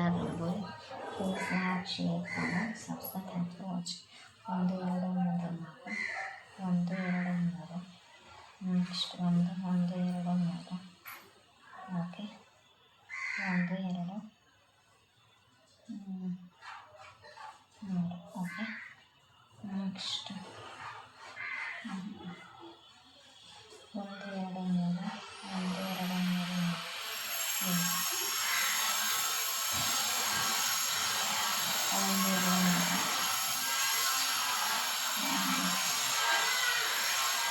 Star Rangoli. Please like, share, comment, subscribe. Thanks for watching. ಒಂದು ಎರಡು ಮೂರು ನಾಲ್ಕು ಒಂದು ಎರಡು ಮೂರು ನೆಕ್ಸ್ಟ್ ಒಂದು ಎರಡು ಮೂರು ಓಕೆ ಒಂದು ಎರಡು ಮೂರು ಓಕೆ ನೆಕ್ಸ್ಟ್ ಒಂದು ಎರಡು ಮೂರು ಒಂದು ಎರಡು ಮೂರು ಒಂದು ಎರಡು ಮೂರು ಒಂದು ಎರಡು ಮೂರು ಒಂದು ಎರಡು ಮೂರು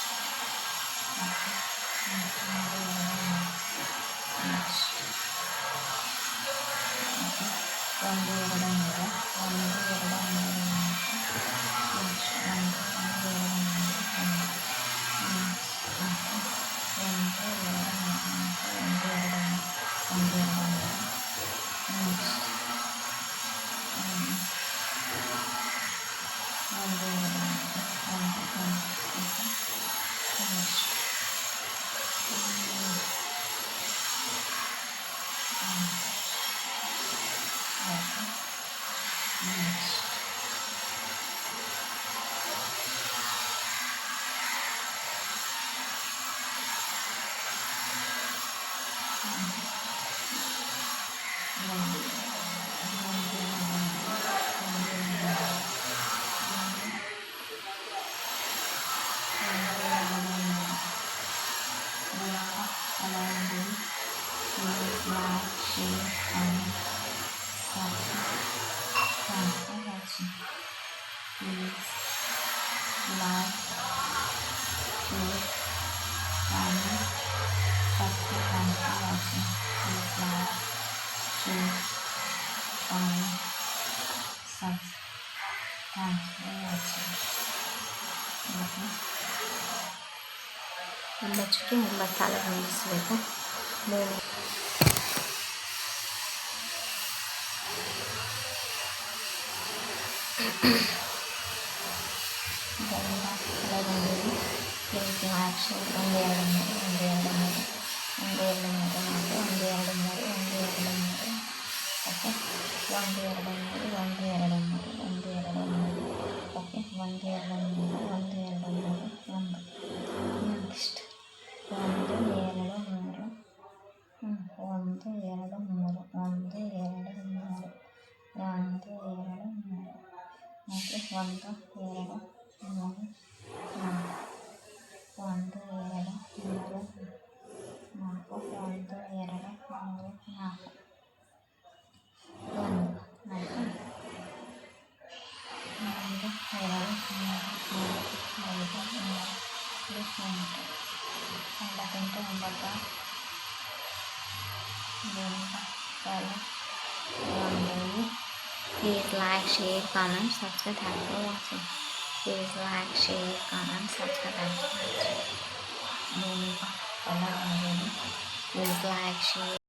ನೆಕ್ಸ್ಟ್ ಒಂದು ಎರಡು ಮೂರು ಒಂದು ಎರಡು ಒಂದು ಎರಡು ಒಂದು ಎರಡು ನೆಕ್ಸ್ಟ್ ಒಂದು ಎರಡು ನೆಕ್ಸ್ಟ್ ಮುಚ್ಚಕ್ಕೆ ಮಸಾಲೆ ಬೇಯಿಸಬೇಕು. ಪ್ಲೀಸ್ ಲೈಕ್ ಶೇರ್ ಒಂದು ಎರಡು ಮೂರು ಒಂದು ಎರಡು ಮೂರು ಒಂದು ಎರಡು ಮೂರು ನಾಲ್ಕು ಒಂದು ಎರಡು ಮೂರು ಒಂದು ಎರಡು ಮೂರು ಓಕೆ ಒಂದು ಎರಡು ಮೂರು ಒಂದು ಎರಡು ಮೂರು ಒಂದು ಎರಡು ಮೂರು ಓಕೆ ಒಂದು ಎರಡು ಮೂರು ಒಂದು ಎರಡು ಮೂರು ಒಂದು ನೆಕ್ಸ್ಟ್ ಒಂದು ಎರಡು ಮೂರು ಒಂದು ಎರಡು ಮೂರು ಒಂದು ಎರಡು ಮೂರು ಒಂದು ಎರಡು ಮೂರು ಓಕೆ ಒಂದು ಎರಡು ಮೂರು ನಾಲ್ಕು ಒಂದು ಎರಡು ಮೂರು ನಾಲ್ಕು ಒಂದು ಎರಡು ಮೂರು ನಾಲ್ಕು ಒಂದು ನಾಲ್ಕು ಒಂದು ಎರಡು ಮೂರು ನಾಲ್ಕು ಐದು 6 Please like, share, comment, subscribe. Thanks for watching. Please like, share, comment, subscribe. Thanks for watching. Please like, share.